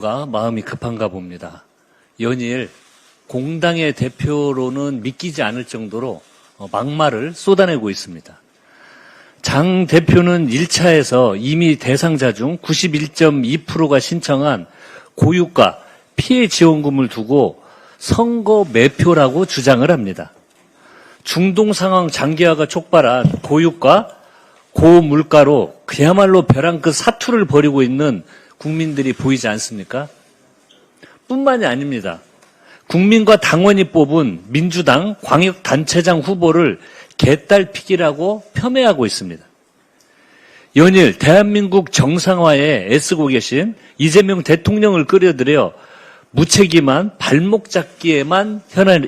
마음이 급한가 봅니다. 연일 공당의 대표로는 믿기지 않을 정도로 막말을 쏟아내고 있습니다. 장 대표는 1차에서 이미 대상자 중 91.2%가 신청한 고유가 피해 지원금을 두고 선거 매표라고 주장을 합니다. 중동 상황 장기화가 촉발한 고유가 고물가로 그야말로 벼랑 끝 사투를 벌이고 있는 국민들이 보이지 않습니까? 뿐만이 아닙니다. 국민과 당원이 뽑은 민주당 광역단체장 후보를 개딸픽이라고 폄훼하고 있습니다. 연일 대한민국 정상화에 애쓰고 계신 이재명 대통령을 끌어들여 무책임한 발목 잡기에만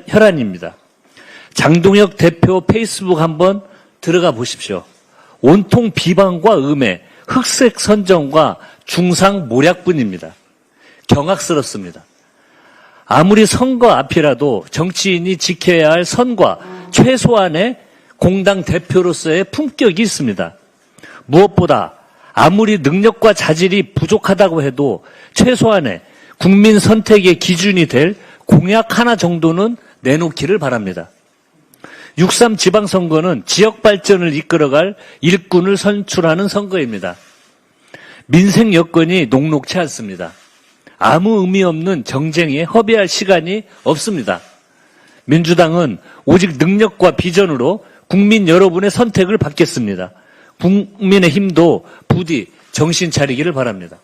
혈안입니다. 장동혁 대표 페이스북 한번 들어가 보십시오. 온통 비방과 음해, 흑색 선정과 중상 모략뿐입니다. 경악스럽습니다. 아무리 선거 앞이라도 정치인이 지켜야 할 선과 최소한의 공당 대표로서의 품격이 있습니다. 무엇보다 아무리 능력과 자질이 부족하다고 해도 최소한의 국민 선택의 기준이 될 공약 하나 정도는 내놓기를 바랍니다. 6.3 지방선거는 지역 발전을 이끌어갈 일꾼을 선출하는 선거입니다. 민생 여건이 녹록치 않습니다. 아무 의미 없는 정쟁에 허비할 시간이 없습니다. 민주당은 오직 능력과 비전으로 국민 여러분의 선택을 받겠습니다. 국민의힘도 부디 정신 차리기를 바랍니다.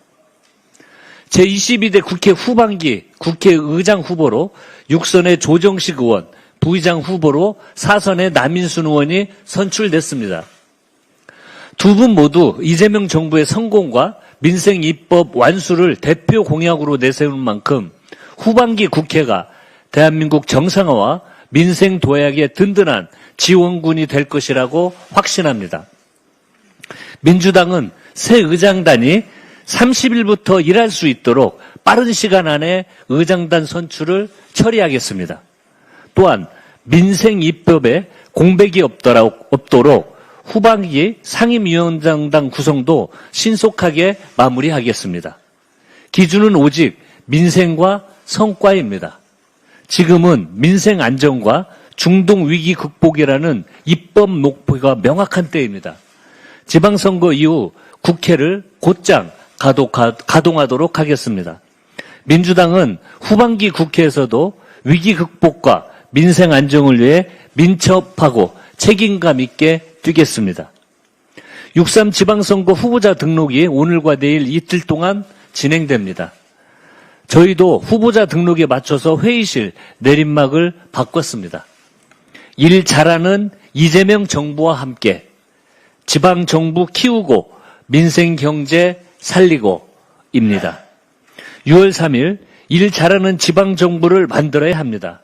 제22대 국회 후반기 국회의장 후보로 6선의 조정식 의원, 부의장 후보로 4선의 남인순 의원이 선출됐습니다. 두 분 모두 이재명 정부의 성공과 민생 입법 완수를 대표 공약으로 내세우는 만큼 후반기 국회가 대한민국 정상화와 민생 도약의 든든한 지원군이 될 것이라고 확신합니다. 민주당은 새 의장단이 30일부터 일할 수 있도록 빠른 시간 안에 의장단 선출을 처리하겠습니다. 또한 민생 입법에 공백이 없도록 후반기 상임위원장당 구성도 신속하게 마무리하겠습니다. 기준은 오직 민생과 성과입니다. 지금은 민생 안정과 중동 위기 극복이라는 입법 목표가 명확한 때입니다. 지방선거 이후 국회를 곧장 가동하도록 하겠습니다. 민주당은 후반기 국회에서도 위기 극복과 민생 안정을 위해 민첩하고 책임감 있게 뛰겠습니다. 6.3 지방선거 후보자 등록이 오늘과 내일 이틀 동안 진행됩니다. 저희도 후보자 등록에 맞춰서 회의실 내림막을 바꿨습니다. 일 잘하는 이재명 정부와 함께 지방정부 키우고 민생경제 살리고입니다. 6월 3일 일 잘하는 지방정부를 만들어야 합니다.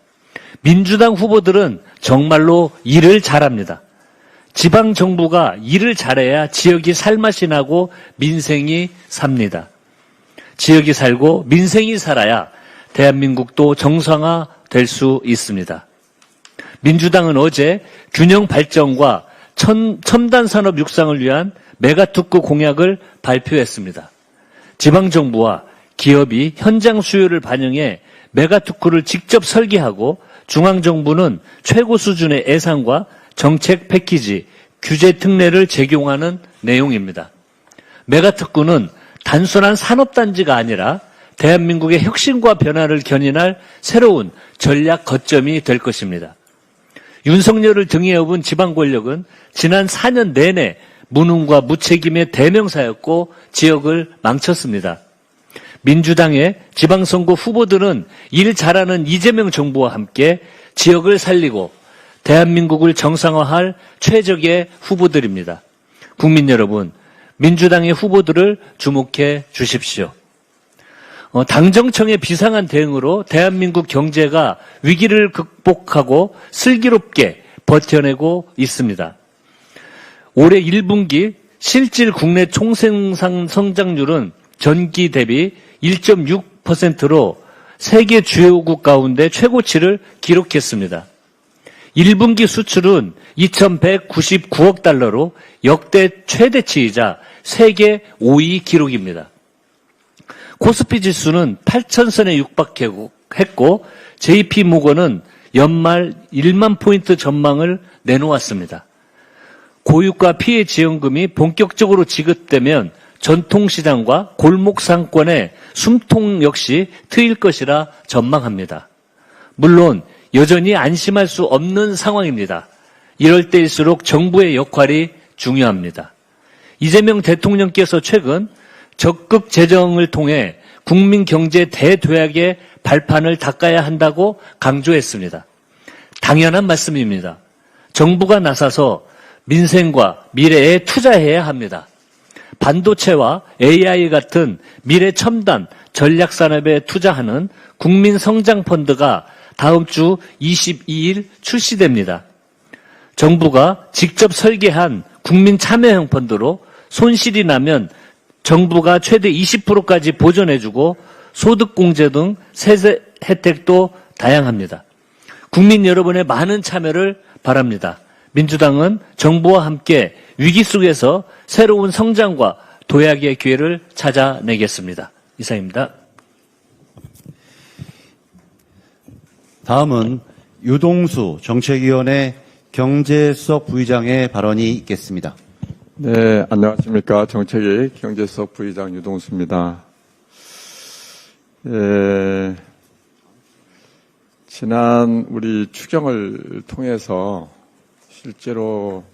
민주당 후보들은 정말로 일을 잘합니다. 지방정부가 일을 잘해야 지역이 살맛이 나고 민생이 삽니다. 지역이 살고 민생이 살아야 대한민국도 정상화 될 수 있습니다. 민주당은 어제 균형 발전과 첨단 산업 육상을 위한 메가특구 공약을 발표했습니다. 지방정부와 기업이 현장 수요를 반영해 메가특구를 직접 설계하고 중앙정부는 최고 수준의 예산과 정책 패키지, 규제 특례를 적용하는 내용입니다. 메가특구는 단순한 산업단지가 아니라 대한민국의 혁신과 변화를 견인할 새로운 전략 거점이 될 것입니다. 윤석열을 등에 업은 지방 권력은 지난 4년 내내 무능과 무책임의 대명사였고 지역을 망쳤습니다. 민주당의 지방선거 후보들은 일 잘하는 이재명 정부와 함께 지역을 살리고 대한민국을 정상화할 최적의 후보들입니다. 국민 여러분, 민주당의 후보들을 주목해 주십시오. 당정청의 비상한 대응으로 대한민국 경제가 위기를 극복하고 슬기롭게 버텨내고 있습니다. 올해 1분기 실질 국내 총생산 성장률은 전기 대비 1.6%로 세계 주요국 가운데 최고치를 기록했습니다. 1분기 수출은 2,199억 달러로 역대 최대치이자 세계 5위 기록입니다. 코스피 지수는 8,000선에 육박했고 JP모건은 연말 1만 포인트 전망을 내놓았습니다. 고유가 피해 지원금이 본격적으로 지급되면 전통시장과 골목 상권의 숨통 역시 트일 것이라 전망합니다. 물론 여전히 안심할 수 없는 상황입니다. 이럴 때일수록 정부의 역할이 중요합니다. 이재명 대통령께서 최근 적극 재정을 통해 국민 경제 대도약의 발판을 닦아야 한다고 강조했습니다. 당연한 말씀입니다. 정부가 나서서 민생과 미래에 투자해야 합니다. 반도체와 AI 같은 미래 첨단 전략 산업에 투자하는 국민성장펀드가 다음 주 22일 출시됩니다. 정부가 직접 설계한 국민참여형 펀드로 손실이 나면 정부가 최대 20%까지 보전해주고 소득공제 등 세제 혜택도 다양합니다. 국민 여러분의 많은 참여를 바랍니다. 민주당은 정부와 함께 위기 속에서 새로운 성장과 도약의 기회를 찾아내겠습니다. 이상입니다. 다음은 유동수 정책위원회 경제수석 부의장의 발언이 있겠습니다. 네, 안녕하십니까. 정책위 경제수석 부의장 유동수입니다. 지난 우리 추경을 통해서 실제로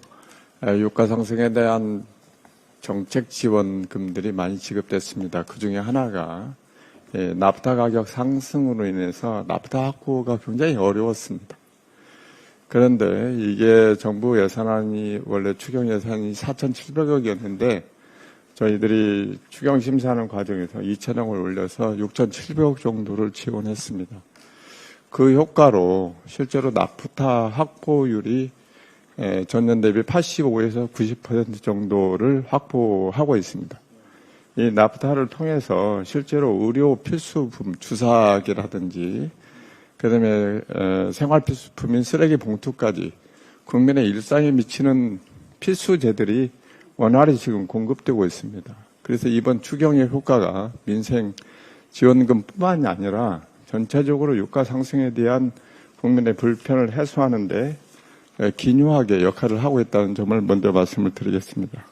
유가 상승에 대한 정책 지원금들이 많이 지급됐습니다. 그 중에 하나가 나프타 가격 상승으로 인해서 나프타 확보가 굉장히 어려웠습니다. 그런데 이게 정부 예산안이 원래 추경 예산이 4,700억이었는데 저희들이 추경 심사하는 과정에서 2,000억을 올려서 6,700억 정도를 지원했습니다. 그 효과로 실제로 나프타 확보율이 전년 대비 85에서 90% 정도를 확보하고 있습니다. 이 나프타를 통해서 실제로 의료 필수품 주사기라든지 그다음에 생활 필수품인 쓰레기 봉투까지 국민의 일상에 미치는 필수재들이 원활히 지금 공급되고 있습니다. 그래서 이번 추경의 효과가 민생 지원금뿐만이 아니라 전체적으로 유가 상승에 대한 국민의 불편을 해소하는 데 기묘하게 역할을 하고 있다는 점을 먼저 말씀을 드리겠습니다.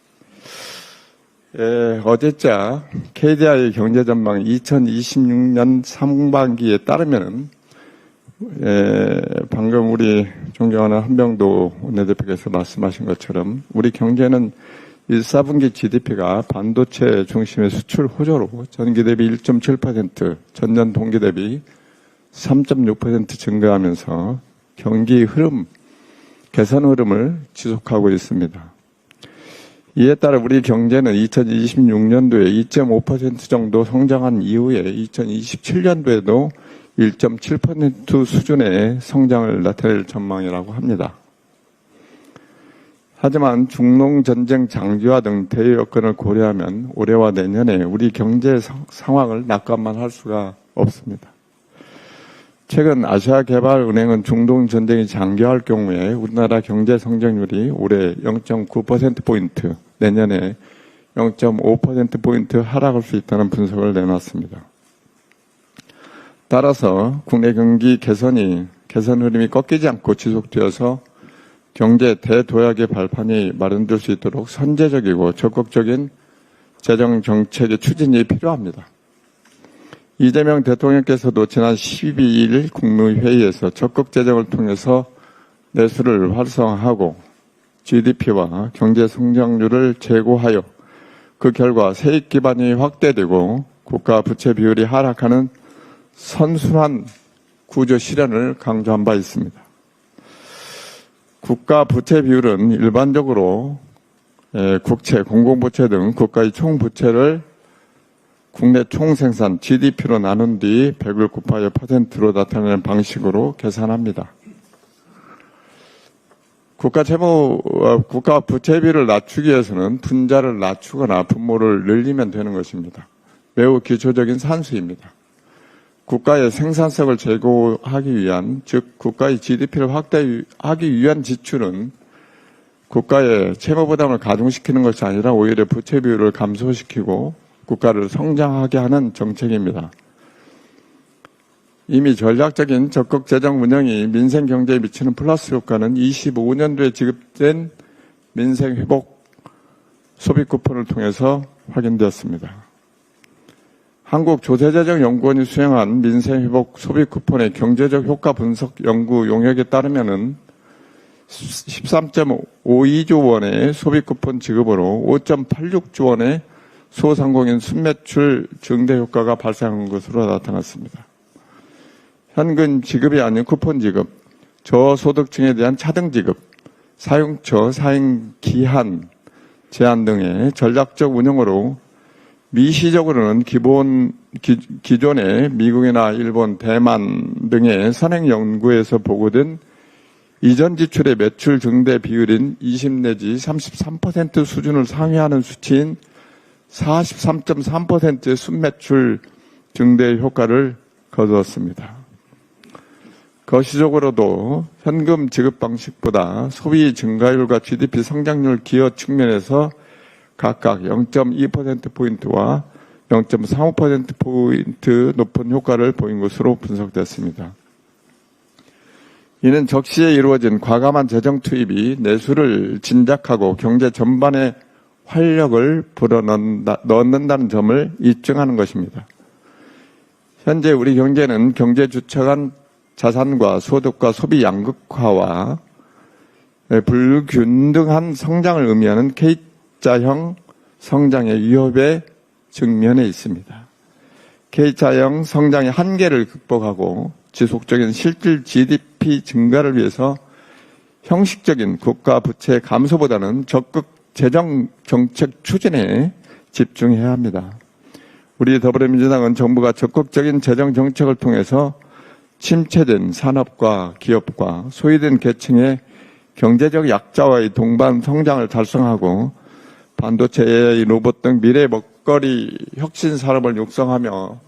어제자 KDI 경제전망 2026년 상반기에 따르면 방금 우리 존경하는 한병도 원내대표께서 말씀하신 것처럼 우리 경제는 1, 4분기 GDP가 반도체 중심의 수출 호조로 전기 대비 1.7%, 전년 동기 대비 3.6% 증가하면서 경기 흐름, 개선 흐름을 지속하고 있습니다. 이에 따라 우리 경제는 2026년도에 2.5% 정도 성장한 이후에 2027년도에도 1.7% 수준의 성장을 나타낼 전망이라고 합니다. 하지만 중농 전쟁 장기화 등 대외 여건을 고려하면 올해와 내년에 우리 경제 상황을 낙관만 할 수가 없습니다. 최근 아시아개발은행은 중동 전쟁이 장기화할 경우에 우리나라 경제 성장률이 올해 0.9%포인트, 내년에 0.5%포인트 하락할 수 있다는 분석을 내놨습니다. 따라서 국내 경기 개선 흐름이 꺾이지 않고 지속되어서 경제 대도약의 발판이 마련될 수 있도록 선제적이고 적극적인 재정 정책의 추진이 필요합니다. 이재명 대통령께서도 지난 12일 국무회의에서 적극 재정을 통해서 내수를 활성화하고 GDP와 경제 성장률을 제고하여 그 결과 세액 기반이 확대되고 국가 부채 비율이 하락하는 선순환 구조 실현을 강조한 바 있습니다. 국가 부채 비율은 일반적으로 국채, 공공부채 등 국가의 총부채를 국내 총생산 GDP로 나눈 뒤 100을 곱하여 %로 나타내는 방식으로 계산합니다. 국가 부채비를 낮추기 위해서는 분자를 낮추거나 분모를 늘리면 되는 것입니다. 매우 기초적인 산수입니다. 국가의 생산성을 제고하기 위한, 즉 국가의 GDP를 확대하기 위한 지출은 국가의 채무 부담을 가중시키는 것이 아니라 오히려 부채 비율을 감소시키고 국가를 성장하게 하는 정책입니다. 이미 전략적인 적극 재정 운영이 민생 경제에 미치는 플러스 효과는 25년도에 지급된 민생 회복 소비 쿠폰을 통해서 확인되었습니다. 한국조세재정연구원이 수행한 민생 회복 소비 쿠폰의 경제적 효과 분석 연구 용역에 따르면은 13.52조 원의 소비 쿠폰 지급으로 5.86조 원의 소상공인 순매출 증대 효과가 발생한 것으로 나타났습니다. 현금 지급이 아닌 쿠폰 지급, 저소득층에 대한 차등 지급, 사용처, 사용 기한 제한 등의 전략적 운영으로 미시적으로는 기존의 미국이나 일본, 대만 등의 선행 연구에서 보고된 이전 지출의 매출 증대 비율인 20 내지 33% 수준을 상회하는 수치인 43.3%의 순매출 증대 효과를 거두었습니다. 거시적으로도 현금 지급 방식보다 소비 증가율과 GDP 성장률 기여 측면에서 각각 0.2%포인트와 0.35%포인트 높은 효과를 보인 것으로 분석됐습니다. 이는 적시에 이루어진 과감한 재정 투입이 내수를 진작하고 경제 전반에 활력을 불어넣는다는 점을 입증하는 것입니다. 현재 우리 경제는 경제 주체 간 자산과 소득과 소비 양극화와 불균등한 성장을 의미하는 K자형 성장의 위협에 직면해 있습니다. K자형 성장의 한계를 극복하고 지속적인 실질 GDP 증가를 위해서 형식적인 국가 부채 감소보다는 적극 재정 정책 추진에 집중해야 합니다. 우리 더불어민주당은 정부가 적극적인 재정 정책을 통해서 침체된 산업과 기업과 소외된 계층의 경제적 약자와의 동반 성장을 달성하고 반도체, AI, 로봇 등 미래 먹거리 혁신 산업을 육성하며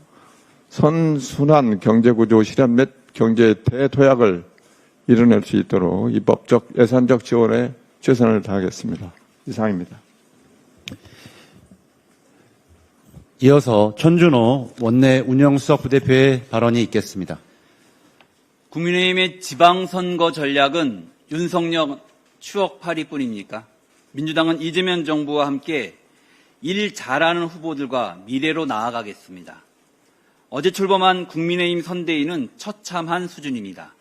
선순환 경제구조 실현 및 경제 대도약을 이뤄낼 수 있도록 입법적, 예산적 지원에 최선을 다하겠습니다. 이상입니다. 이어서 천준호 원내 운영수석 부대표의 발언이 있겠습니다. 국민의힘의 지방선거 전략은 윤석열 추억팔이뿐입니까? 민주당은 이재명 정부와 함께 일 잘하는 후보들과 미래로 나아가겠습니다. 어제 출범한 국민의힘 선대위는 처참한 수준입니다.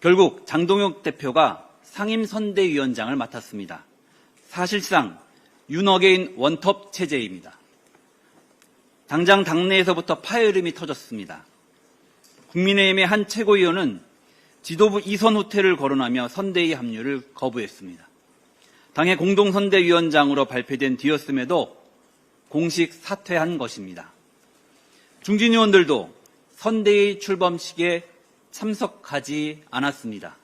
결국 장동혁 대표가 상임선대위원장을 맡았습니다. 사실상 윤어게인 원톱 체제입니다. 당장 당내에서부터 파열음이 터졌습니다. 국민의힘의 한 최고위원은 지도부 이선 후퇴를 거론하며 선대위 합류를 거부했습니다. 당의 공동선대위원장으로 발표된 뒤였음에도 공식 사퇴한 것입니다. 중진 의원들도 선대위 출범식에 참석하지 않았습니다.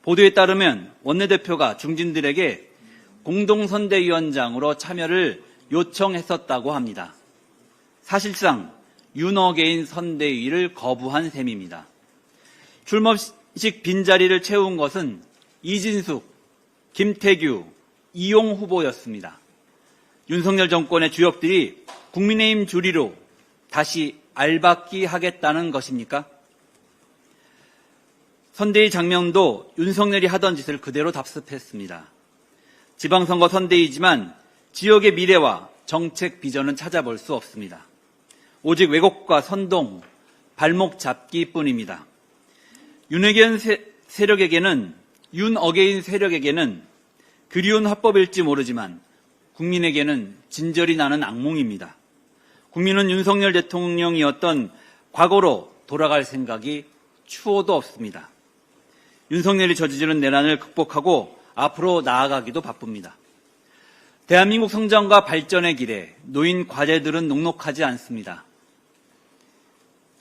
보도에 따르면 원내대표가 중진들에게 공동선대위원장으로 참여를 요청했었다고 합니다. 사실상 윤어게인 선대위를 거부한 셈입니다. 출범식 빈자리를 채운 것은 이진숙, 김태규, 이용 후보였습니다. 윤석열 정권의 주역들이 국민의힘 주리로 다시 알박기 하겠다는 것입니까? 선대위 장면도 윤석열이 하던 짓을 그대로 답습했습니다. 지방선거 선대위지만 지역의 미래와 정책 비전은 찾아볼 수 없습니다. 오직 왜곡과 선동, 발목 잡기뿐입니다. 윤어게인 세력에게는 그리운 화법일지 모르지만 국민에게는 진절이 나는 악몽입니다. 국민은 윤석열 대통령이었던 과거로 돌아갈 생각이 추호도 없습니다. 윤석열이 저지르는 내란을 극복하고 앞으로 나아가기도 바쁩니다. 대한민국 성장과 발전의 길에 놓인 과제들은 녹록하지 않습니다.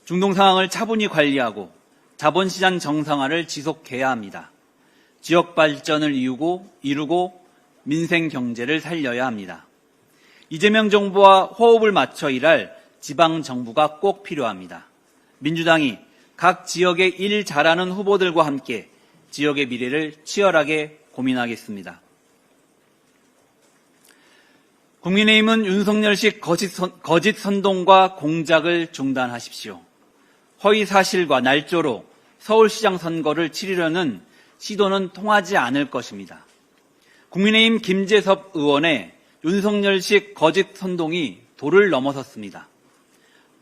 중동 상황을 차분히 관리하고 자본시장 정상화를 지속해야 합니다. 지역 발전을 이루고 민생 경제를 살려야 합니다. 이재명 정부와 호흡을 맞춰 일할 지방 정부가 꼭 필요합니다. 민주당이 각 지역의 일 잘하는 후보들과 함께 지역의 미래를 치열하게 고민하겠습니다. 국민의힘은 윤석열식 거짓 선동과 공작을 중단하십시오. 허위 사실과 날조로 서울시장 선거를 치르려는 시도는 통하지 않을 것입니다. 국민의힘 김재섭 의원의 윤석열식 거짓 선동이 도를 넘어섰습니다.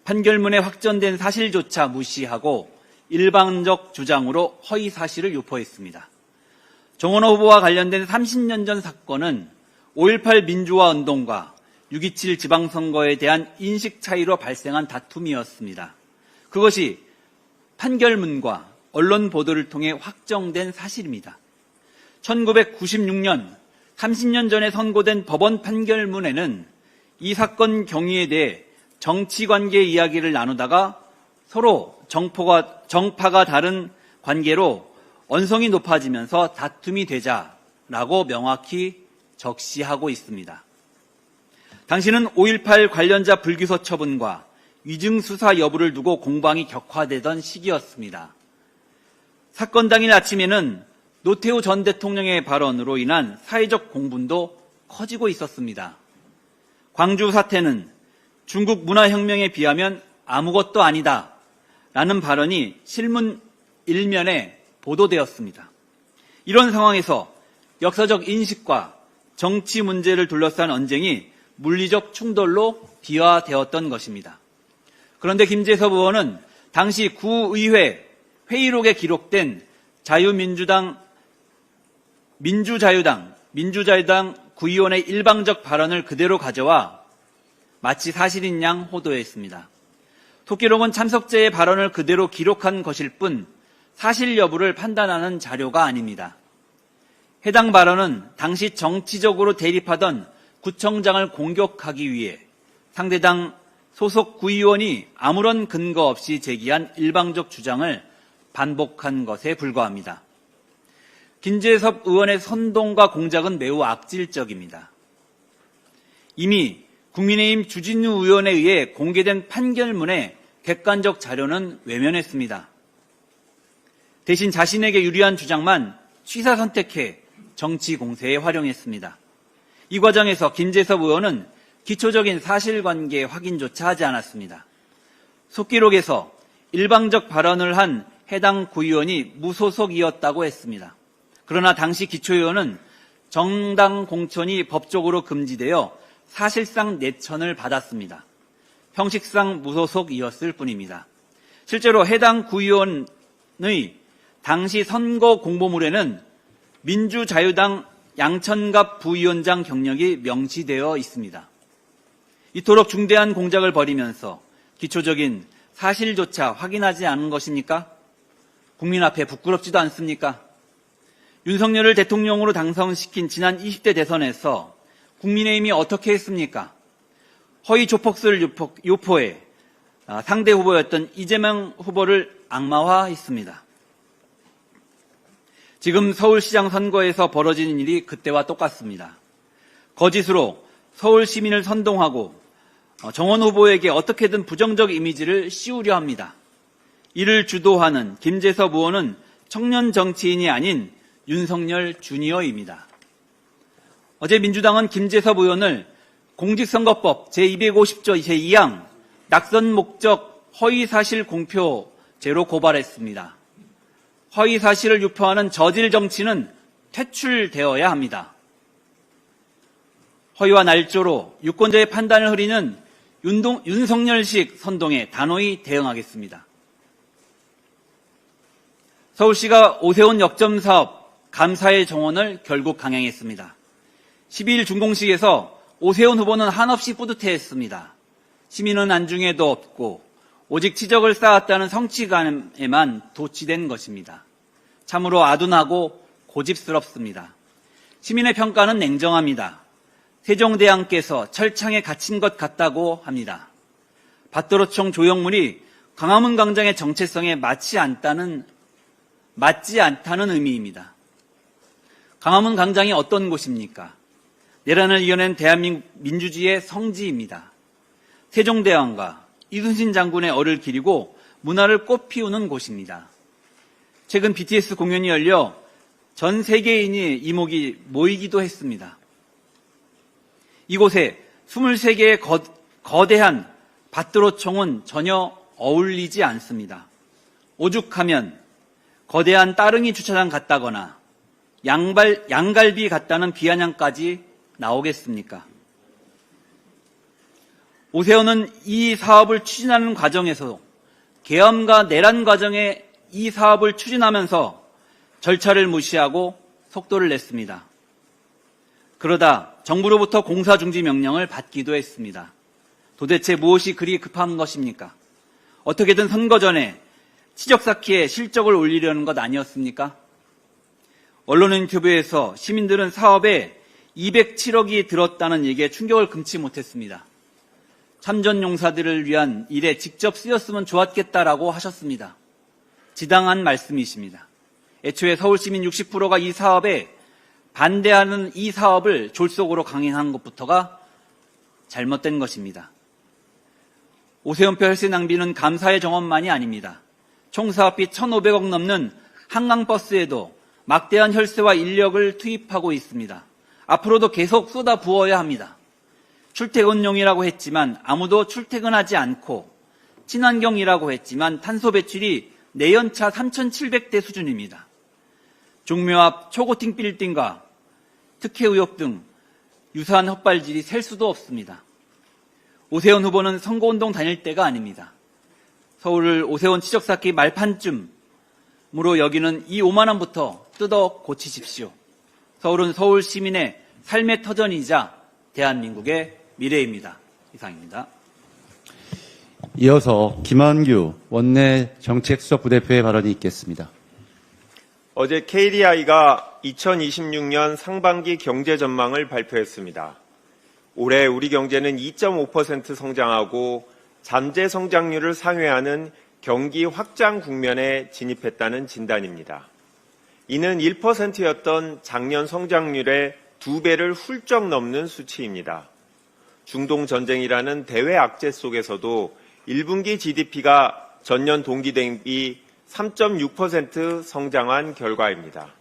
판결문에 확정된 사실조차 무시하고 일방적 주장으로 허위 사실을 유포했습니다. 정원호 후보와 관련된 30년 전 사건은 5.18 민주화 운동과 6.27 지방선거에 대한 인식 차이로 발생한 다툼이었습니다. 그것이 판결문과 언론 보도를 통해 확정된 사실입니다. 1996년 30년 전에 선고된 법원 판결문에는 이 사건 경위에 대해 정치관계 이야기를 나누다가 서로 정파가 다른 관계로 언성이 높아지면서 다툼이 되자라고 명확히 적시하고 있습니다. 당시는 5.18 관련자 불기소 처분과 위증 수사 여부를 두고 공방이 격화되던 시기였습니다. 사건 당일 아침에는 노태우 전 대통령의 발언으로 인한 사회적 공분도 커지고 있었습니다. 광주 사태는 중국 문화혁명에 비하면 아무것도 아니다 라는 발언이 신문 일면에 보도되었습니다. 이런 상황에서 역사적 인식과 정치 문제를 둘러싼 언쟁이 물리적 충돌로 비화되었던 것입니다. 그런데 김재섭 의원은 당시 구의회 회의록에 기록된 민주자유당 구의원의 일방적 발언을 그대로 가져와 마치 사실인 양 호도했습니다. 속기록은 참석자의 발언을 그대로 기록한 것일 뿐 사실 여부를 판단하는 자료가 아닙니다. 해당 발언은 당시 정치적으로 대립하던 구청장을 공격하기 위해 상대당 소속 구의원이 아무런 근거 없이 제기한 일방적 주장을 반복한 것에 불과합니다. 김재섭 의원의 선동과 공작은 매우 악질적입니다. 이미 국민의힘 주진우 의원에 의해 공개된 판결문의 객관적 자료는 외면했습니다. 대신 자신에게 유리한 주장만 취사 선택해 정치 공세에 활용했습니다. 이 과정에서 김재섭 의원은 기초적인 사실관계 확인조차 하지 않았습니다. 속기록에서 일방적 발언을 한 해당 구의원이 무소속이었다고 했습니다. 그러나 당시 기초의원은 정당 공천이 법적으로 금지되어 사실상 내천을 받았습니다. 형식상 무소속이었을 뿐입니다. 실제로 해당 구의원의 당시 선거 공보물에는 민주자유당 양천갑 부위원장 경력이 명시되어 있습니다. 이토록 중대한 공작을 벌이면서 기초적인 사실조차 확인하지 않은 것입니까? 국민 앞에 부끄럽지도 않습니까? 윤석열을 대통령으로 당선시킨 지난 20대 대선에서 국민의힘이 어떻게 했습니까? 허위 조폭수를 유포해 상대 후보였던 이재명 후보를 악마화했습니다. 지금 서울시장 선거에서 벌어지는 일이 그때와 똑같습니다. 거짓으로 서울 시민을 선동하고 정원 후보에게 어떻게든 부정적 이미지를 씌우려 합니다. 이를 주도하는 김재섭 의원은 청년 정치인이 아닌 윤석열 주니어입니다. 어제 민주당은 김재섭 의원을 공직선거법 제250조 제2항 낙선 목적 허위사실 공표죄로 고발했습니다. 허위사실을 유포하는 저질 정치는 퇴출되어야 합니다. 허위와 날조로 유권자의 판단을 흐리는 윤석열식 선동에 단호히 대응하겠습니다. 서울시가 오세훈 역점 사업 감사의 정원을 결국 강행했습니다. 12일 준공식에서 오세훈 후보는 한없이 뿌듯해했습니다. 시민은 안중에도 없고 오직 치적을 쌓았다는 성취감에만 도취된 것입니다. 참으로 아둔하고 고집스럽습니다. 시민의 평가는 냉정합니다. 세종대왕께서 철창에 갇힌 것 같다고 합니다. 밭도로청 조형물이 광화문 광장의 정체성에 맞지 않다는 의미입니다. 광화문 광장이 어떤 곳입니까? 내란을 이겨낸 대한민국 민주주의의 성지입니다. 세종대왕과 이순신 장군의 얼을 기리고 문화를 꽃피우는 곳입니다. 최근 BTS 공연이 열려 전 세계인이 이목이 모이기도 했습니다. 이곳에 23개의 거대한 밭드로총은 전혀 어울리지 않습니다. 오죽하면 거대한 따릉이 주차장 같다거나 양갈비 같다는 비아냥까지 나오겠습니까? 오세훈은 이 사업을 추진하는 과정에서 계엄과 내란 과정에 이 사업을 추진하면서 절차를 무시하고 속도를 냈습니다. 그러다 정부로부터 공사 중지 명령을 받기도 했습니다. 도대체 무엇이 그리 급한 것입니까? 어떻게든 선거 전에 치적 쌓기에 실적을 올리려는 것 아니었습니까? 언론 인터뷰에서 시민들은 사업에 207억이 들었다는 얘기에 충격을 금치 못했습니다. 참전용사들을 위한 일에 직접 쓰였으면 좋았겠다라고 하셨습니다. 지당한 말씀이십니다. 애초에 서울시민 60%가 이 사업에 반대하는 이 사업을 졸속으로 강행한 것부터가 잘못된 것입니다. 오세훈표 혈세 낭비는 감사의 정원만이 아닙니다. 총 사업비 1,500억 넘는 한강버스에도 막대한 혈세와 인력을 투입하고 있습니다. 앞으로도 계속 쏟아부어야 합니다. 출퇴근용이라고 했지만 아무도 출퇴근하지 않고 친환경이라고 했지만 탄소 배출이 내연차 3,700대 수준입니다. 종묘 앞 초고층 빌딩과 특혜 의혹 등 유사한 헛발질이 셀 수도 없습니다. 오세훈 후보는 선거운동 다닐 때가 아닙니다. 서울을 오세훈 치적쌓기 말판쯤으로 여기는 이 오만함부터 뜯어 고치십시오. 서울은 서울 시민의 삶의 터전이자 대한민국의 미래입니다. 이상입니다. 이어서 김한규 원내 정책수석 부대표의 발언이 있겠습니다. 어제 KDI가 2026년 상반기 경제 전망을 발표했습니다. 올해 우리 경제는 2.5% 성장하고 잠재 성장률을 상회하는 경기 확장 국면에 진입했다는 진단입니다. 이는 1%였던 작년 성장률의 2배를 훌쩍 넘는 수치입니다. 중동 전쟁이라는 대외 악재 속에서도 1분기 GDP가 전년 동기 대비 3.6% 성장한 결과입니다.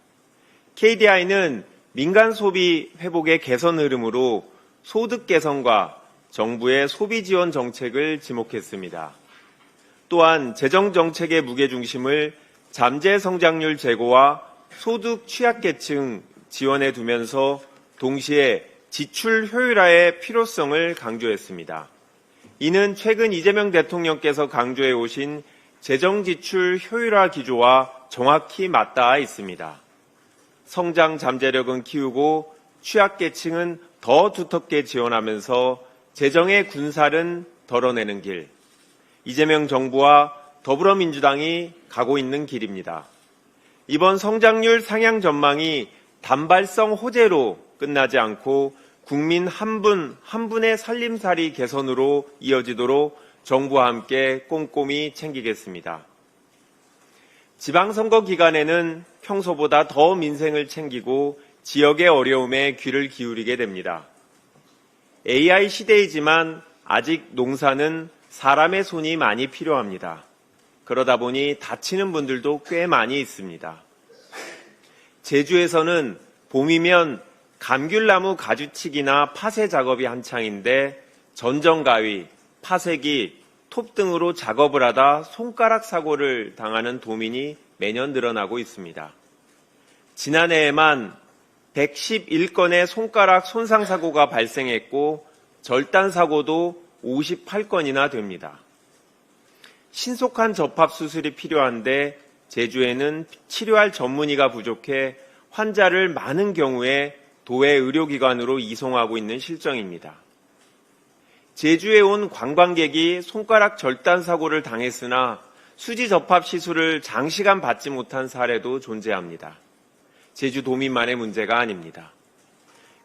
KDI는 민간 소비 회복의 개선 흐름으로 소득 개선과 정부의 소비 지원 정책을 지목했습니다. 또한 재정 정책의 무게중심을 잠재 성장률 제고와 소득 취약계층 지원에 두면서 동시에 지출 효율화의 필요성을 강조했습니다. 이는 최근 이재명 대통령께서 강조해 오신 재정지출 효율화 기조와 정확히 맞닿아 있습니다. 성장 잠재력은 키우고 취약계층은 더 두텁게 지원하면서 재정의 군살은 덜어내는 길, 이재명 정부와 더불어민주당이 가고 있는 길입니다. 이번 성장률 상향 전망이 단발성 호재로 끝나지 않고 국민 한 분 한 분의 살림살이 개선으로 이어지도록 정부와 함께 꼼꼼히 챙기겠습니다. 지방선거 기간에는 평소보다 더 민생을 챙기고 지역의 어려움에 귀를 기울이게 됩니다. AI 시대이지만 아직 농사는 사람의 손이 많이 필요합니다. 그러다 보니 다치는 분들도 꽤 많이 있습니다. 제주에서는 봄이면 감귤나무 가주치기나 파쇄 작업이 한창인데 전정가위, 파쇄기, 톱 등으로 작업을 하다 손가락 사고를 당하는 도민이 매년 늘어나고 있습니다. 지난해에만 111건의 손가락 손상 사고가 발생했고 절단 사고도 58건이나 됩니다. 신속한 접합 수술이 필요한데 제주에는 치료할 전문의가 부족해 환자를 많은 경우에 도외 의료기관으로 이송하고 있는 실정입니다. 제주에 온 관광객이 손가락 절단 사고를 당했으나 수지 접합 시술을 장시간 받지 못한 사례도 존재합니다. 제주도민만의 문제가 아닙니다.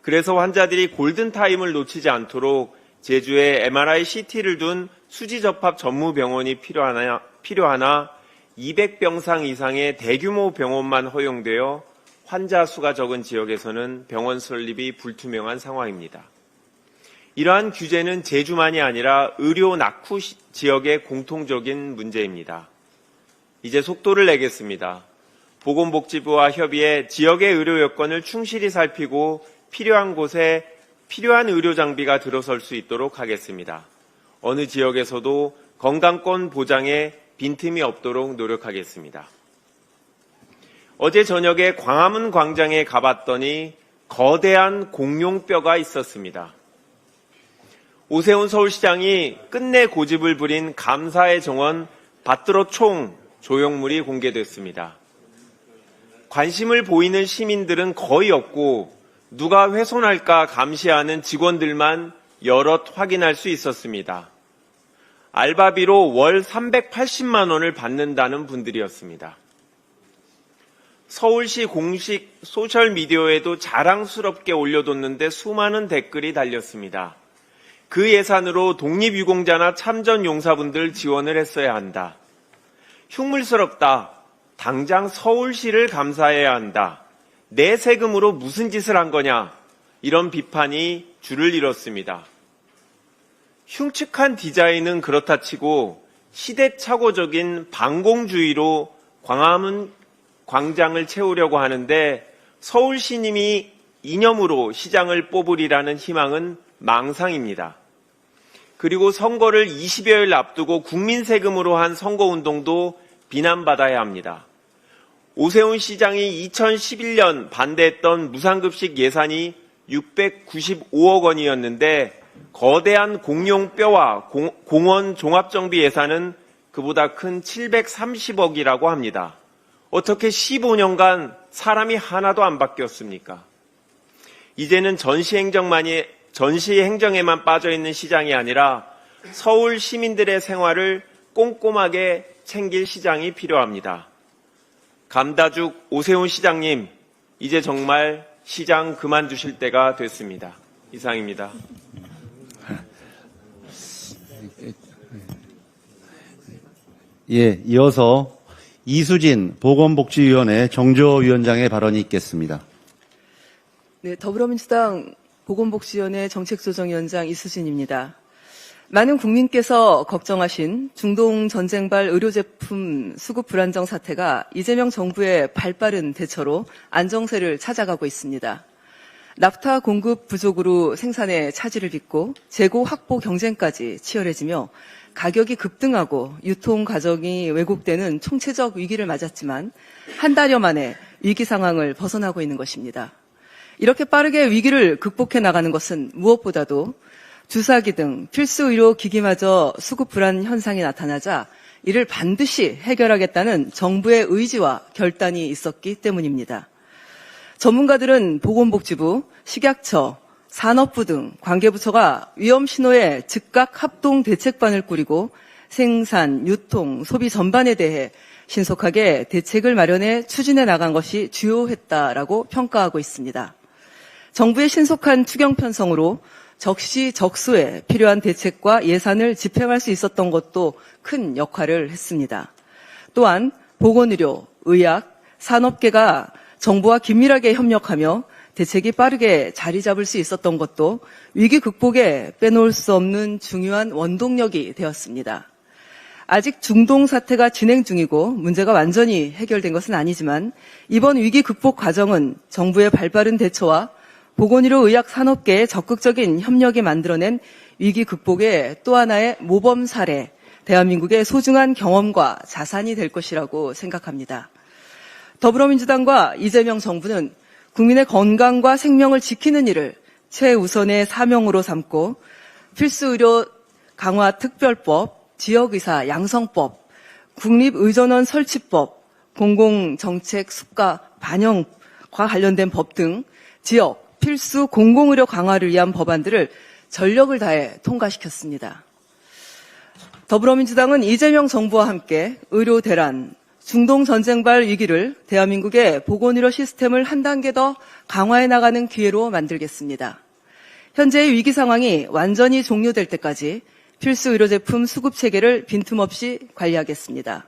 그래서 환자들이 골든타임을 놓치지 않도록 제주에 MRI, CT를 둔 수지 접합 전문 병원이 필요하나 200병상 이상의 대규모 병원만 허용되어 환자 수가 적은 지역에서는 병원 설립이 불투명한 상황입니다. 이러한 규제는 제주만이 아니라 의료 낙후 지역의 공통적인 문제입니다. 이제 속도를 내겠습니다. 보건복지부와 협의해 지역의 의료 여건을 충실히 살피고 필요한 곳에 필요한 의료 장비가 들어설 수 있도록 하겠습니다. 어느 지역에서도 건강권 보장에 빈틈이 없도록 노력하겠습니다. 어제 저녁에 광화문 광장에 가봤더니 거대한 공룡뼈가 있었습니다. 오세훈 서울시장이 끝내 고집을 부린 감사의 정원 받들어 총 조형물이 공개됐습니다. 관심을 보이는 시민들은 거의 없고 누가 훼손할까 감시하는 직원들만 여럿 확인할 수 있었습니다. 알바비로 월 380만 원을 받는다는 분들이었습니다. 서울시 공식 소셜미디어에도 자랑스럽게 올려뒀는데 수많은 댓글이 달렸습니다. 그 예산으로 독립유공자나 참전용사분들 지원을 했어야 한다. 흉물스럽다. 당장 서울시를 감사해야 한다. 내 세금으로 무슨 짓을 한 거냐. 이런 비판이 줄을 이뤘습니다. 흉측한 디자인은 그렇다 치고 시대착오적인 반공주의로 광화문 광장을 채우려고 하는데 서울시님이 이념으로 시장을 뽑으리라는 희망은 망상입니다. 그리고 선거를 20여일 앞두고 국민 세금으로 한 선거운동도 비난받아야 합니다. 오세훈 시장이 2011년 반대했던 무상급식 예산이 695억 원이었는데 거대한 공룡뼈와 공원 종합정비 예산은 그보다 큰 730억이라고 합니다. 어떻게 15년간 사람이 하나도 안 바뀌었습니까? 이제는 전시 행정에만 빠져있는 시장이 아니라 서울 시민들의 생활을 꼼꼼하게 챙길 시장이 필요합니다. 감다죽 오세훈 시장님, 이제 정말 시장 그만두실 때가 됐습니다. 이상입니다. 예, 이어서 이수진 보건복지위원회 정조위원장의 발언이 있겠습니다. 네, 더불어민주당 보건복지위원회 정책조정위원장 이수진입니다. 많은 국민께서 걱정하신 중동전쟁발 의료제품 수급 불안정 사태가 이재명 정부의 발빠른 대처로 안정세를 찾아가고 있습니다. 납타 공급 부족으로 생산에 차질을 빚고 재고 확보 경쟁까지 치열해지며 가격이 급등하고 유통 과정이 왜곡되는 총체적 위기를 맞았지만 한 달여 만에 위기 상황을 벗어나고 있는 것입니다. 이렇게 빠르게 위기를 극복해 나가는 것은 무엇보다도 주사기 등 필수 의료 기기마저 수급 불안 현상이 나타나자 이를 반드시 해결하겠다는 정부의 의지와 결단이 있었기 때문입니다. 전문가들은 보건복지부, 식약처, 산업부 등 관계부처가 위험신호에 즉각 합동 대책반을 꾸리고 생산, 유통, 소비 전반에 대해 신속하게 대책을 마련해 추진해 나간 것이 주요했다라고 평가하고 있습니다. 정부의 신속한 추경 편성으로 적시적소에 필요한 대책과 예산을 집행할 수 있었던 것도 큰 역할을 했습니다. 또한 보건의료, 의학, 산업계가 정부와 긴밀하게 협력하며 대책이 빠르게 자리 잡을 수 있었던 것도 위기 극복에 빼놓을 수 없는 중요한 원동력이 되었습니다. 아직 중동 사태가 진행 중이고 문제가 완전히 해결된 것은 아니지만 이번 위기 극복 과정은 정부의 발빠른 대처와 보건의료 의학 산업계의 적극적인 협력이 만들어낸 위기 극복의 또 하나의 모범 사례, 대한민국의 소중한 경험과 자산이 될 것이라고 생각합니다. 더불어민주당과 이재명 정부는 국민의 건강과 생명을 지키는 일을 최우선의 사명으로 삼고 필수의료 강화 특별법, 지역의사 양성법, 국립의전원 설치법, 공공정책 수가 반영과 관련된 법 등 지역 필수 공공의료 강화를 위한 법안들을 전력을 다해 통과시켰습니다. 더불어민주당은 이재명 정부와 함께 의료 대란, 중동 전쟁발 위기를 대한민국의 보건의료 시스템을 한 단계 더 강화해 나가는 기회로 만들겠습니다. 현재의 위기 상황이 완전히 종료될 때까지 필수 의료제품 수급 체계를 빈틈없이 관리하겠습니다.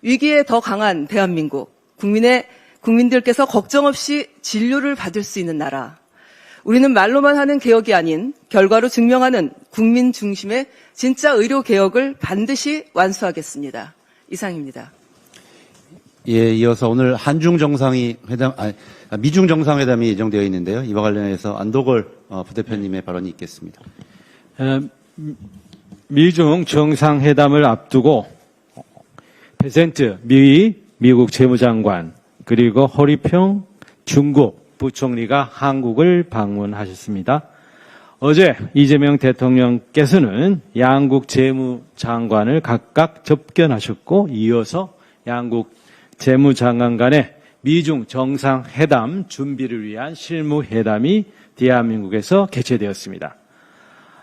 위기에 더 강한 대한민국, 국민들께서 걱정 없이 진료를 받을 수 있는 나라. 우리는 말로만 하는 개혁이 아닌 결과로 증명하는 국민 중심의 진짜 의료 개혁을 반드시 완수하겠습니다. 이상입니다. 예, 이어서 오늘 미중 정상회담이 예정되어 있는데요. 이와 관련해서 안도걸 부대표님의 발언이 있겠습니다. 미중 정상회담을 앞두고 페센트 미국 재무장관 그리고 허리평 중국 부총리가 한국을 방문하셨습니다. 어제 이재명 대통령께서는 양국 재무장관을 각각 접견하셨고 이어서 양국 재무장관 간의 미중 정상회담 준비를 위한 실무회담이 대한민국에서 개최되었습니다.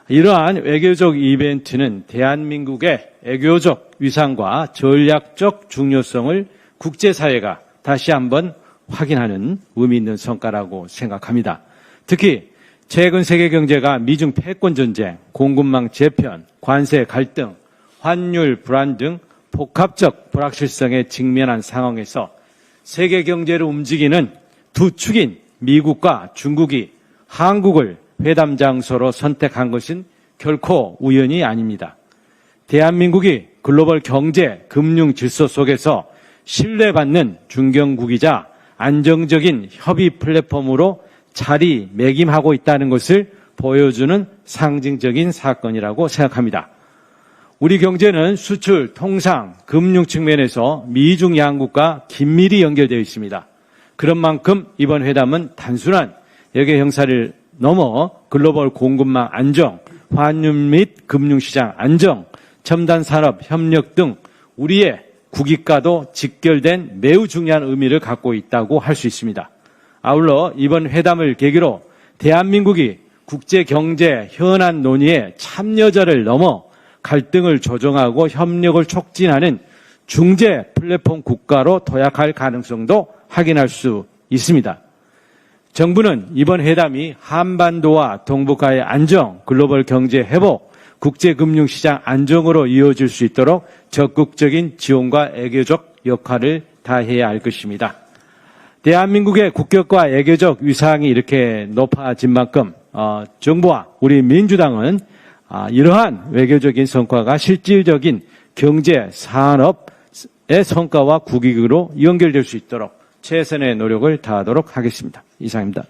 이러한 외교적 이벤트는 대한민국의 외교적 위상과 전략적 중요성을 국제사회가 다시 한번 확인하는 의미 있는 성과라고 생각합니다. 특히 최근 세계 경제가 미중 패권 전쟁, 공급망 재편, 관세 갈등, 환율 불안 등 복합적 불확실성에 직면한 상황에서 세계 경제를 움직이는 두 축인 미국과 중국이 한국을 회담 장소로 선택한 것은 결코 우연이 아닙니다. 대한민국이 글로벌 경제, 금융 질서 속에서 신뢰받는 중견국이자 안정적인 협의 플랫폼으로 자리매김하고 있다는 것을 보여주는 상징적인 사건이라고 생각합니다. 우리 경제는 수출, 통상, 금융 측면에서 미중 양국과 긴밀히 연결되어 있습니다. 그런 만큼 이번 회담은 단순한 외교 형사를 넘어 글로벌 공급망 안정, 환율 및 금융시장 안정, 첨단 산업 협력 등 우리의 국익과도 직결된 매우 중요한 의미를 갖고 있다고 할 수 있습니다. 아울러 이번 회담을 계기로 대한민국이 국제경제 현안 논의에 참여자를 넘어 갈등을 조정하고 협력을 촉진하는 중재 플랫폼 국가로 도약할 가능성도 확인할 수 있습니다. 정부는 이번 회담이 한반도와 동북아의 안정, 글로벌 경제 회복, 국제금융시장 안정으로 이어질 수 있도록 적극적인 지원과 외교적 역할을 다해야 할 것입니다. 대한민국의 국격과 외교적 위상이 이렇게 높아진 만큼 정부와 우리 민주당은 이러한 외교적인 성과가 실질적인 경제, 산업의 성과와 국익으로 연결될 수 있도록 최선의 노력을 다하도록 하겠습니다. 이상입니다.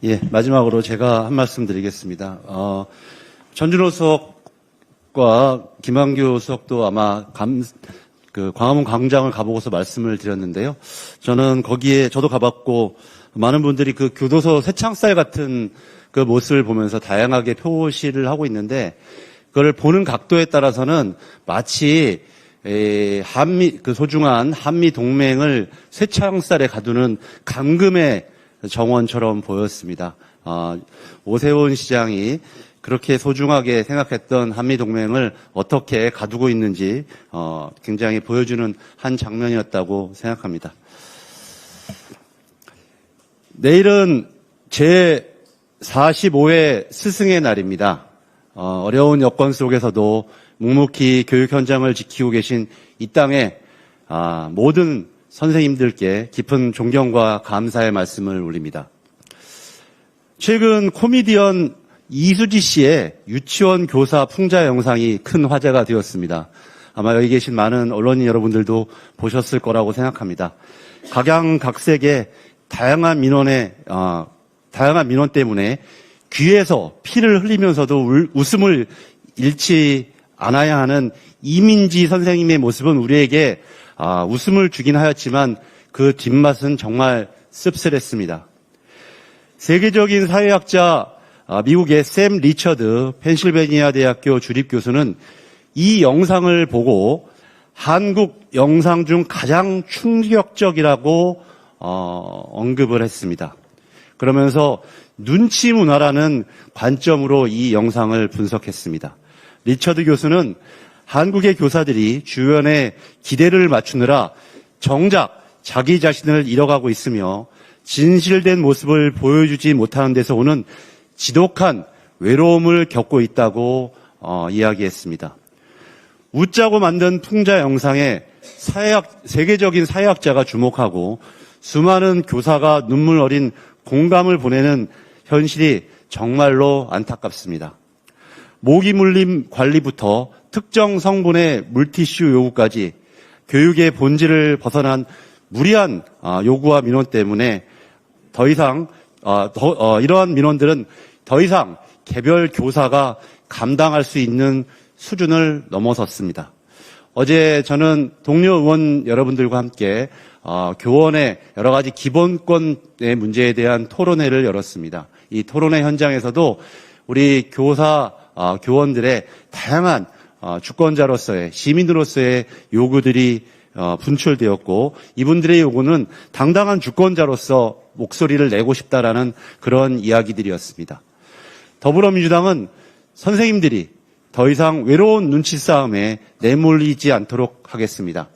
예, 마지막으로 제가 한 말씀 드리겠습니다. 전준호 수석과 김한규 수석도 아마 광화문 광장을 가보고서 말씀을 드렸는데요. 저는 거기에 저도 가봤고 많은 분들이 그 교도소 쇠창살 같은 그 모습을 보면서 다양하게 표시를 하고 있는데 그걸 보는 각도에 따라서는 마치 그 소중한 한미 동맹을 쇠창살에 가두는 감금의 정원처럼 보였습니다. 오세훈 시장이 그렇게 소중하게 생각했던 한미동맹을 어떻게 가두고 있는지 굉장히 보여주는 한 장면이었다고 생각합니다. 내일은 제45회 스승의 날입니다. 어려운 여건 속에서도 묵묵히 교육 현장을 지키고 계신 이 땅에 모든 선생님들께 깊은 존경과 감사의 말씀을 올립니다. 최근 코미디언 이수지 씨의 유치원 교사 풍자 영상이 큰 화제가 되었습니다. 아마 여기 계신 많은 언론인 여러분들도 보셨을 거라고 생각합니다. 각양각색의 다양한 민원 때문에 귀에서 피를 흘리면서도 웃음을 잃지 않아야 하는 이민지 선생님의 모습은 우리에게 웃음을 주긴 하였지만 그 뒷맛은 정말 씁쓸했습니다. 세계적인 사회학자 미국의 샘 리처드 펜실베니아 대학교 주립교수는 이 영상을 보고 한국 영상 중 가장 충격적이라고 언급을 했습니다. 그러면서 눈치 문화라는 관점으로 이 영상을 분석했습니다. 리처드 교수는 한국의 교사들이 주변의 기대를 맞추느라 정작 자기 자신을 잃어가고 있으며 진실된 모습을 보여주지 못하는 데서 오는 지독한 외로움을 겪고 있다고 이야기했습니다. 웃자고 만든 풍자 영상에 세계적인 사회학자가 주목하고 수많은 교사가 눈물 어린 공감을 보내는 현실이 정말로 안타깝습니다. 모기 물림 관리부터 특정 성분의 물티슈 요구까지 교육의 본질을 벗어난 무리한 요구와 민원 때문에 더 이상 이러한 민원들은 더 이상 개별 교사가 감당할 수 있는 수준을 넘어섰습니다. 어제 저는 동료 의원 여러분들과 함께 교원의 여러 가지 기본권의 문제에 대한 토론회를 열었습니다. 이 토론회 현장에서도 우리 교원들의 다양한 주권자로서의 시민으로서의 요구들이 분출되었고 이분들의 요구는 당당한 주권자로서 목소리를 내고 싶다라는 그런 이야기들이었습니다. 더불어민주당은 선생님들이 더 이상 외로운 눈치 싸움에 내몰리지 않도록 하겠습니다.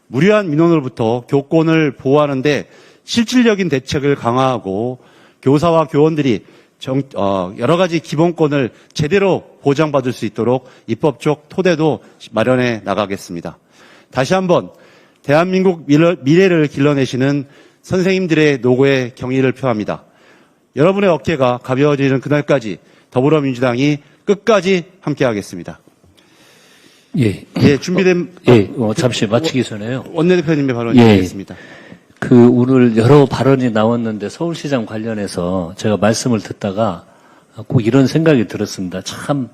무리한 민원으로부터 교권을 보호하는데 실질적인 대책을 강화하고 교사와 교원들이 여러 가지 기본권을 제대로 보장받을 수 있도록 입법적 토대도 마련해 나가겠습니다. 다시 한번 대한민국 미래를 길러내시는 선생님들의 노고에 경의를 표합니다. 여러분의 어깨가 가벼워지는 그날까지 더불어민주당이 끝까지 함께하겠습니다. 예. 예, 준비된 잠시 마치기 전에요. 원내대표님의 발언 예. 이어가겠습니다. 오늘 여러 발언이 나왔는데 서울시장 관련해서 제가 말씀을 듣다가 꼭 이런 생각이 들었습니다. 참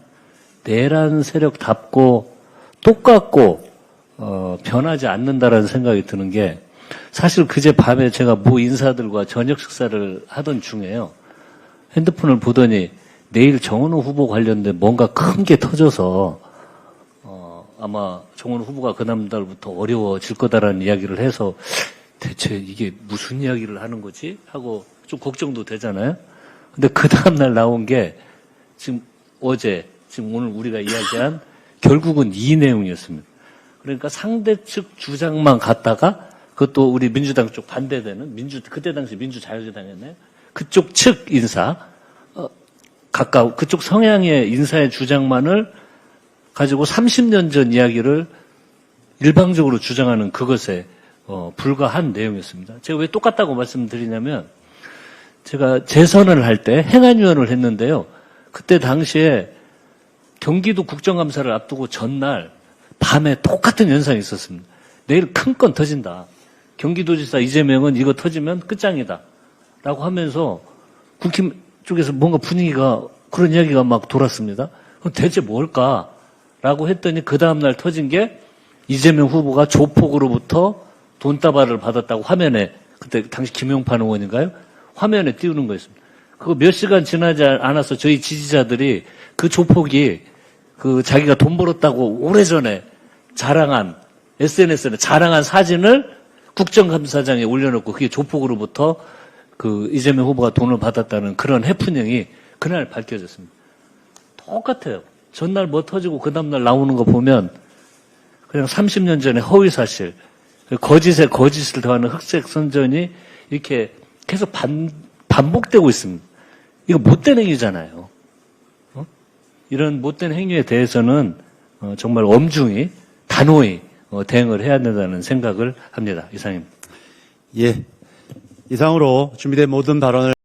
내란 세력답고 똑같고 변하지 않는다라는 생각이 드는 게 사실 그제 밤에 제가 모 인사들과 저녁 식사를 하던 중에요. 핸드폰을 보더니 내일 정은호 후보 관련된 뭔가 큰 게 터져서 아마 정은호 후보가 그날부터 어려워질 거다라는 이야기를 해서 대체 이게 무슨 이야기를 하는 거지? 하고 좀 걱정도 되잖아요. 근데 그 다음날 나온 게 지금 오늘 우리가 이야기한 결국은 이 내용이었습니다. 그러니까 상대 측 주장만 갖다가 그것도 우리 민주당 쪽 반대되는 그때 당시 민주자유재당이었나요? 그쪽 측 인사 그쪽 성향의 인사의 주장만을 가지고 30년 전 이야기를 일방적으로 주장하는 그것에 불과한 내용이었습니다. 제가 왜 똑같다고 말씀드리냐면 제가 재선을 할 때 행안위원을 했는데요. 그때 당시에 경기도 국정감사를 앞두고 전날 밤에 똑같은 현상이 있었습니다. 내일 큰 건 터진다. 경기도지사 이재명은 이거 터지면 끝장이다. 라고 하면서 국힘 쪽에서 뭔가 분위기가 그런 이야기가 막 돌았습니다. 그럼 대체 뭘까? 라고 했더니 그 다음날 터진 게 이재명 후보가 조폭으로부터 돈다발을 받았다고 화면에 그때 당시 김용판 의원인가요? 화면에 띄우는 거였습니다. 그거 몇 시간 지나지 않아서 저희 지지자들이 그 조폭이 자기가 돈 벌었다고 오래전에 SNS에 자랑한 사진을 국정감사장에 올려놓고 그게 조폭으로부터 이재명 후보가 돈을 받았다는 그런 해프닝이 그날 밝혀졌습니다. 똑같아요. 전날 뭐 터지고 그 다음날 나오는 거 보면 그냥 30년 전에 허위사실, 거짓에 거짓을 더하는 흑색 선전이 이렇게 계속 반복되고 있습니다. 이거 못된 행위잖아요. 이런 못된 행위에 대해서는 정말 엄중히 단호히 대응을 해야 된다는 생각을 합니다. 이상입니다. 예. 이상으로 준비된 모든 발언을